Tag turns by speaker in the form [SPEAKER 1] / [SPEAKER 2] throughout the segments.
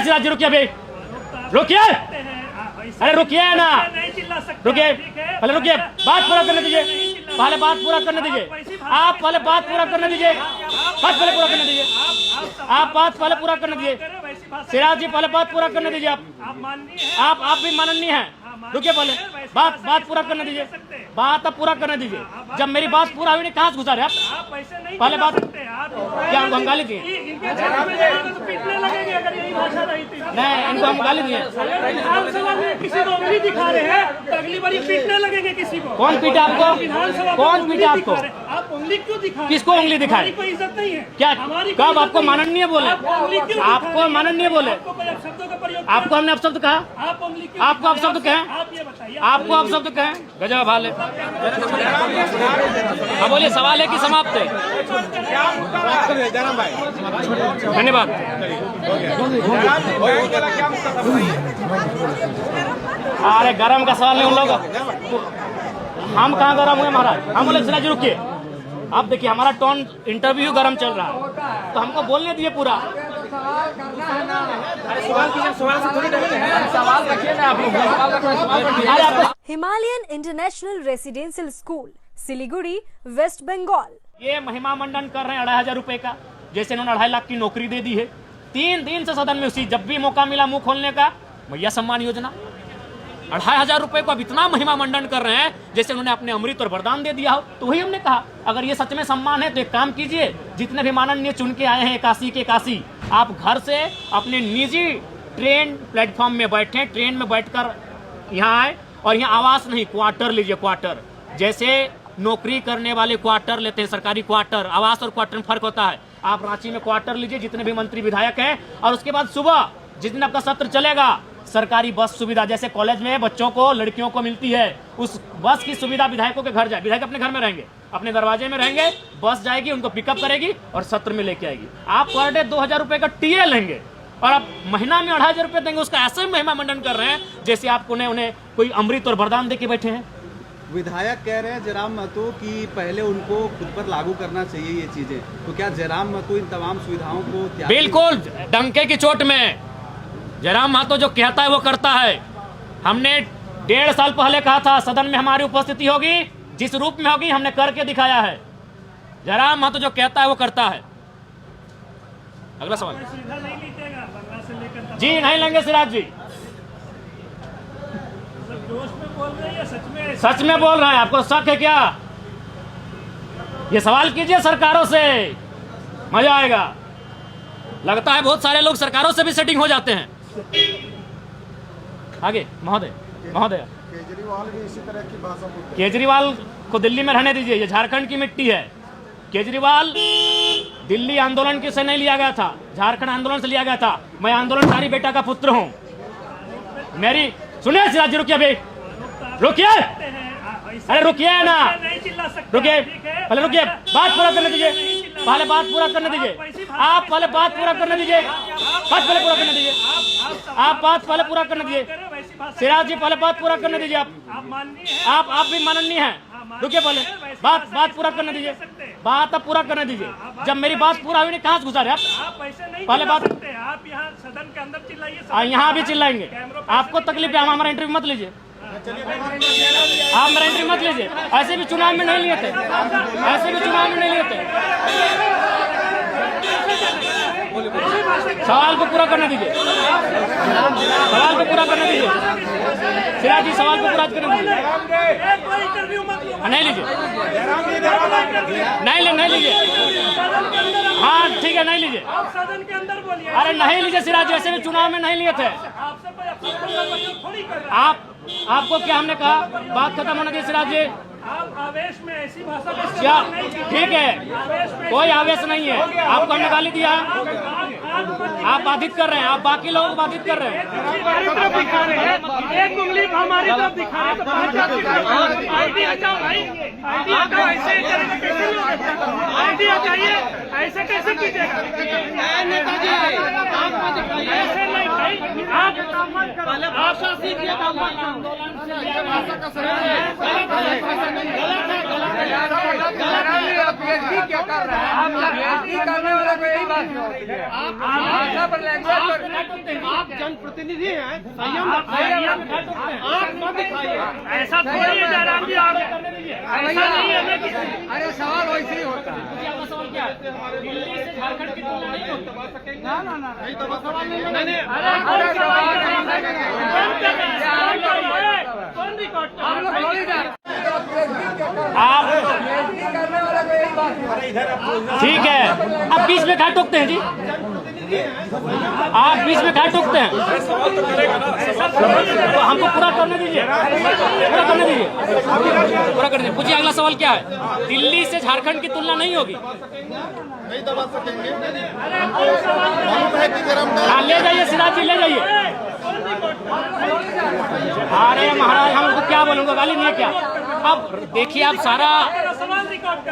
[SPEAKER 1] सिराज जी, रुकिए अभी, रुकिए, अरे रुकिए ना, रुकिए, पहले रुकिए, बात पूरा करने दीजिए, पहले बात पूरा करने दीजिए, आप पहले बात पूरा करने दीजिए, बात पहले पूरा करने दीजिए, आप बात पहले पूरा करने दीजिए, सिराज जी पहले बात पूरा करने दीजिए, आप भी माननीय हैं, रुकिए पहले बात पूरा करने दीजिए, बात अब पूरा करने दीजिए, जब मेरी बात पूरा हुई नहीं कहाँ से घुसा रहे आप, पहले बात क्या हमको हम गाली दिए, नहीं इनको हम गाली दिए,
[SPEAKER 2] किसी को उंगली दिखा रहे हैं तो अगली बार पीटने लगेंगे किसी को।
[SPEAKER 1] कौन पीटा आपको, कौन पीटा आपको,
[SPEAKER 2] आप उंगली क्यों दिखा,
[SPEAKER 1] किसको उंगली दिखाए,
[SPEAKER 2] कोई इज्जत नहीं है
[SPEAKER 1] क्या कब आपको माननीय बोले, आपको माननीय बोले,
[SPEAKER 2] शब्दों का प्रयोग,
[SPEAKER 1] आपको हमने अपशब्द कहा, आपको अपशब्द कहें,
[SPEAKER 2] आप ये बताइए,
[SPEAKER 1] आपको अपशब्द कहें, गजब भाल है। हाँ बोलिए, सवाल है कि समाप्त है? धन्यवाद। अरे गरम का सवाल नहीं, उन लोग हम कहाँ गरम हुए महाराज, हम बोले सिराज रुकिए, आप देखिए हमारा टोन इंटरव्यू गरम चल रहा है तो हमको बोलने दिए पूरा।
[SPEAKER 3] Himalayan International Residential School Siliguri West Bengal,
[SPEAKER 1] ये महिमा मंडन कर रहे हैं 2,500 रुपए का, जैसे इन्होंने 2.5 लाख की नौकरी दे दी है। 3 दिन से सदन में उसी जब भी मौका मिला मुंह खोलने का, मैया सम्मान योजना 2,500 रुपए को अब इतना महिमा मंडन कर रहे हैं जैसे उन्होंने अपने अमृत और वरदान दे दिया हो। तो वही हमने कहा अगर ये सच में सम्मान है तो एक काम कीजिए, जितने भी माननीय चुन के आए हैं काशी के काशी, आप घर से अपने निजी ट्रेन प्लेटफॉर्म में बैठे, ट्रेन में बैठकर यहाँ आए और यहाँ आवास नहीं क्वार्टर लीजिए, क्वार्टर जैसे नौकरी करने वाले क्वार्टर लेते हैं, सरकारी क्वार्टर, आवास और क्वार्टर में फर्क होता है। आप रांची में क्वार्टर लीजिए जितने भी मंत्री विधायक हैं, और उसके बाद सुबह जिस दिन आपका सत्र चलेगा सरकारी बस सुविधा, जैसे कॉलेज में बच्चों को लड़कियों को मिलती है, उस बस की सुविधा विधायकों के घर जाए, विधायक अपने घर में रहेंगे, अपने दरवाजे में रहेंगे, बस जाएगी उनको पिकअप करेगी और सत्र में लेके आएगी। आप पर डे 2,000 रुपए का टीए लेंगे और आप महीना में 2,500 रुपए देंगे, उसका ऐसे महिमा मंडन कर रहे हैं जैसे आपको उन्हें कोई अमृत और वरदान दे के बैठे हैं।
[SPEAKER 4] विधायक कह रहे हैं जयराम महतो कि पहले उनको खुद पर लागू करना चाहिए ये चीजें, तो क्या जयराम महतो इन तमाम सुविधाओं को
[SPEAKER 1] बिल्कुल डंके की चोट में जयराम महतो जो कहता है वो करता है। हमने 1.5 साल पहले कहा था सदन में हमारी उपस्थिति होगी, जिस रूप में होगी हमने करके दिखाया है। जयराम महतो जो कहता है वो करता है। अगला सवाल जी, नहीं लेंगे सिराज जी, सच में बोल रहे हैं, आपको शक है क्या? ये सवाल कीजिए सरकारों से, मजा आएगा। लगता है बहुत सारे लोग सरकारों से भी सेटिंग हो जाते हैं। आगे महोदय, महोदय
[SPEAKER 5] केजरीवाल भी इसी तरह की भाषा बोलते हैं।
[SPEAKER 1] केजरीवाल को दिल्ली में रहने दीजिए, ये झारखंड की मिट्टी है। केजरीवाल दिल्ली आंदोलन से नहीं लिया गया था, झारखंड आंदोलन से लिया गया था। मैं आंदोलनकारी बेटा का पुत्र हूं। मेरी सुनिए सिराज जी, रुकिए अभी, रुकिए, अरे रुकिए ना, रुकिए, पहले रुकिए, बात पूरा करने दीजिए, पहले बात पूरा करने दीजिए, आप पहले बात पूरा करने दीजिए, बात पहले पूरा करने दीजिए, आप बात पहले पूरा करने दीजिए, सिराज जी पहले बात पूरा करने दीजिए, आप भी माननीय हैं, रुकिए पहले बात पूरा करने दीजिए, बात अब पूरा करने दीजिए, जब मेरी बात पूरा हुई नहीं कहाँ से घुसा रहे आप, पहले बात,
[SPEAKER 2] आप यहाँ सदन के अंदर चिल्लाइए,
[SPEAKER 1] यहाँ भी चिल्लाएंगे, आपको तकलीफ है, हमारा इंटरव्यू मत लीजिए, आप मेरा एंट्री मत लीजिए, ऐसे भी चुनाव में नहीं लिए थे, ऐसे भी चुनाव में नहीं लिए थे। सवाल को पूरा करने दीजिए, सवाल को पूरा करने दीजिए, सिराज जी सवाल को पूरा करने दीजिए, नहीं लीजिए, नहीं लीजिए, हाँ ठीक है नहीं लीजिए, अरे नहीं लीजिए सिराज जी, ऐसे भी चुनाव में नहीं लिए थे। आपको क्या हमने कहा, बात खत्म होने दी सिराज जी,
[SPEAKER 2] आप आवेश में ऐसी भाषा
[SPEAKER 1] क्या ठीक है, कोई आवेश नहीं है, आपको हमने गाली दिया, आप बाधित कर रहे हैं, आप बाकी लोगों को बाधित कर रहे हैं।
[SPEAKER 2] एक उंगली हमारी तरफ दिखा रहे तो आईडी हटाओ भाई, आईडी हटाओ, ऐसे आईडी हटाइए, ऐसे कैसे कीजिएगा? ऐसे नहीं भाई, आप सीखिए, क्या कर रहे हैं? आप करने वाला को यही बात होती है, आप
[SPEAKER 5] जनप्रतिनिधि हैं, संयम
[SPEAKER 2] आँख मत दिखाइए। ऐसा थोड़ी है जयराम जी, आप ऐसा नहीं है कि
[SPEAKER 5] अरे सवाल वैसे ही होता है।
[SPEAKER 1] सवाल क्या है? दिल्ली से झारखंड की तुलना नहीं होगी।
[SPEAKER 2] नहीं, अरे कौन रिकॉर्ड
[SPEAKER 1] आप ठीक है, आप बीच में क्या टोकते हैं जी? आप बीच में क्या टोकते हैं? तो हमको पूरा करने दीजिए, पूरा करने दीजिए, पूरा करने दीजिए। पूछिए अगला सवाल क्या है? दिल्ली से झारखंड की तुलना नहीं होगी।
[SPEAKER 5] नहीं दबा सकेंगे। मालूम है कि गरम
[SPEAKER 1] हाँ, ले जाइए सिराज जी, ले जाइए। अरे महाराज, हमको क्या बोलूँगा, गाली नहीं है क्या? अब देखिए, आप सारा
[SPEAKER 2] सवाल रिकॉर्ड कर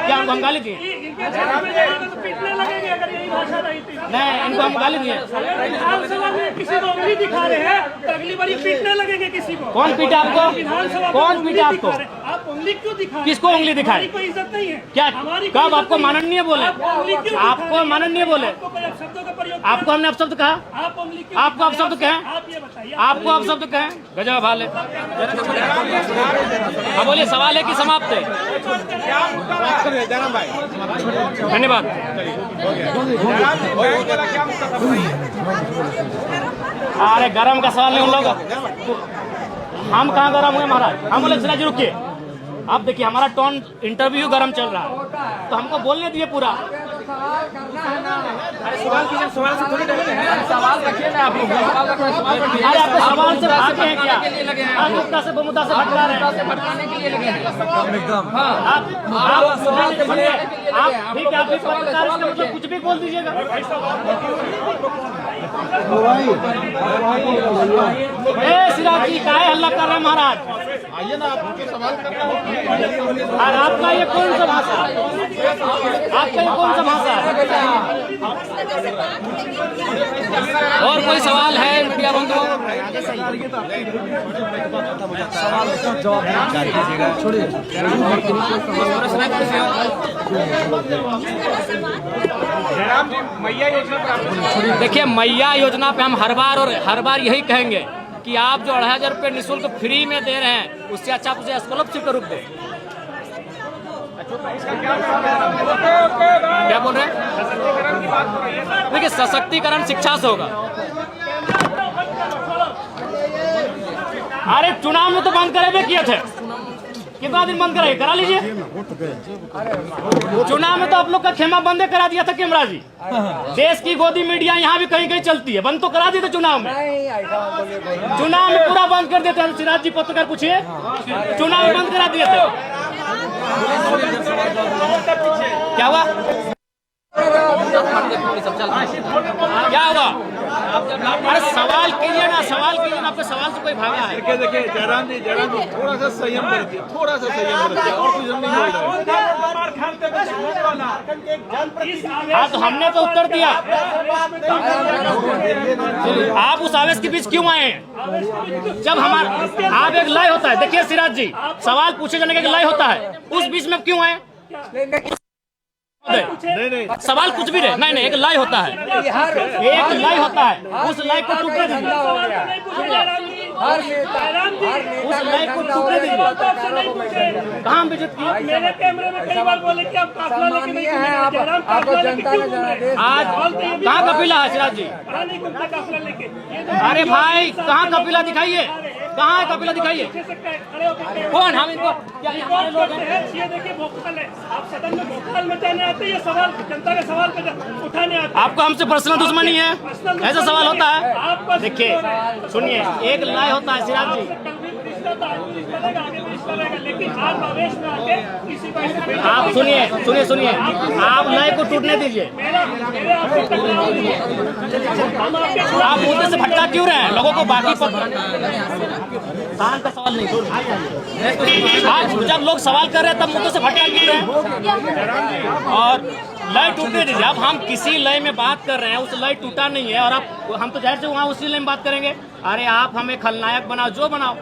[SPEAKER 1] क्या हमको हम गाली दिए?
[SPEAKER 2] इनके जवाब में जाएगा तो पीटने लगेंगे अगर यही भाषा रही थी।
[SPEAKER 1] नहीं, इनको हम गाली दिए।
[SPEAKER 2] विधानसभा में किसी को उंगली दिखा रहे हैं तो अगली बार पीटने लगेंगे किसी को।
[SPEAKER 1] कौन पीटा आपको?
[SPEAKER 2] विधानसभा
[SPEAKER 1] कौन पीटा आपको?
[SPEAKER 2] आप उंगली क्यों दिखा?
[SPEAKER 1] किसको उंगली दिखाई?
[SPEAKER 2] कोई इज्जत नहीं है
[SPEAKER 1] क्या
[SPEAKER 2] हमारी?
[SPEAKER 1] कब आपको माननीय बोले? आपको माननीय बोले?
[SPEAKER 2] आपको कोई अपशब्दों का प्रयोग?
[SPEAKER 1] आपको हमने अपशब्द कहा?
[SPEAKER 2] आप उंगली क्यों?
[SPEAKER 1] आपको अपशब्द कहें?
[SPEAKER 2] आप ये बताइए,
[SPEAKER 1] आपको अपशब्द कहें? गजब हाल है। हाँ, बोलिए, सवाल है कि समाप्त है? धन्यवाद। अरे गरम का सवाल नहीं उन लोग, हम कहाँ गरम हुए महाराज? हम बोले सिराज जी रुकिए, अब देखिए हमारा टोन इंटरव्यू गरम चल रहा है तो हमको बोलने दिए पूरा। अरे सवाल कीजिए, सवाल से थोड़ी डरते हैं। सवाल रखिए ना आप लोग, अरे आपको सवाल से भागते हैं क्या? आप मुद्दा से मुद्दा से भटका रहे हैं, भटकाने के लिए लगे हैं एकदम। आप ठीक है, आप इस पत्रकार इसका मतलब कुछ भी बोल दीजिएगा। ए सिराज जी, काहे हल्ला कर रहे हैं महाराज?
[SPEAKER 5] आइए ना, आपको सवाल करना
[SPEAKER 1] और आपका ये कौन सा भाषा? आपका ये कौन सा भाषा है? और कोई सवाल है मीडिया बंधुओं? देखिए, मैया योजना पे हम हर बार यही कहेंगे कि आप जो 2500 रुपये निःशुल्क फ्री में दे रहे हैं, उससे अच्छा मुझे स्कॉलरशिप का रूप दे। क्या बोल रहे हैं? देखिए, सशक्तिकरण शिक्षा से होगा। अरे चुनाव में तो बंद करे किए थे, कितना दिन बंद कराइए? करा लीजिए। चुनाव में तो आप लोग का खेमा बंदे करा दिया था कैमरा जी। देश की गोदी मीडिया यहाँ भी कहीं कहीं चलती है, बंद तो करा दी थे चुनाव में। चुनाव में पूरा बंद कर देते हैं। सिराज जी पत्रकार पूछिए, चुनाव में बंद करा दिए थे। क्या हुआ? क्या हुआ? अरे सवाल कीजिए ना, सवाल कीजिए ना, आपके सवाल से कोई भागा है?
[SPEAKER 5] देखिए जयराम जी थोड़ा सा संयम बरतिए, थोड़ा सा संयम बरतिए, और कुछ नहीं बोल रहे।
[SPEAKER 1] हाँ, तो हमने तो उत्तर दिया। आप उस आवेश के बीच क्यों आए हैं? जब हमारा आप एक लय होता है, देखिए सिराज जी, सवाल पूछे जाने का एक लय होता है, उस बीच में क्यों आए? नहीं, सवाल कुछ भी रहे, नहीं, एक लय होता है, एक लय होता है, उस लय को टूटने दीजिए, उस लय को टूटने दीजिए। कहाँ बेइज्जत किया?
[SPEAKER 2] मेरे कैमरे में कई बार बोले कि आप काफला लेके नहीं घूमेंगे।
[SPEAKER 1] आज कहाँ कपिला है सिराज जी?
[SPEAKER 2] काफला लेके।
[SPEAKER 1] अरे भाई, कहाँ कपिला दिखाइए, कहाँ है कपिला दिखाइए? कौन? हम इनको क्या हमारे लोग हैं?
[SPEAKER 2] ये देखिए भोकाल है, आप सदन में भोकाल मचाने आते हैं, ये सवाल जनता के सवाल पे उठाने आते हैं।
[SPEAKER 1] आपको हमसे पर्सनल दुश्मनी है? ऐसा सवाल होता है? देखिए सुनिए, एक लय होता है सिराज जी।
[SPEAKER 2] लेकिन आप आवेश में आके किसी को
[SPEAKER 1] आप सुनिए, आप लय को टूटने दीजिए। आप मुद्दे से भटका क्यों रहे हैं? लोगों को बाकी का सवाल नहीं। आज जब लोग सवाल कर रहे हैं तब मुद्दे से भटका क्यों रहे हैं? और लय टूटने दीजिए। अब हम किसी लय में बात कर रहे हैं, उस लय टूटा नहीं है, और आप हम तो जाहिर से वहाँ उसी लय में बात करेंगे। अरे आप हमें खलनायक बनाओ, जो बनाओ।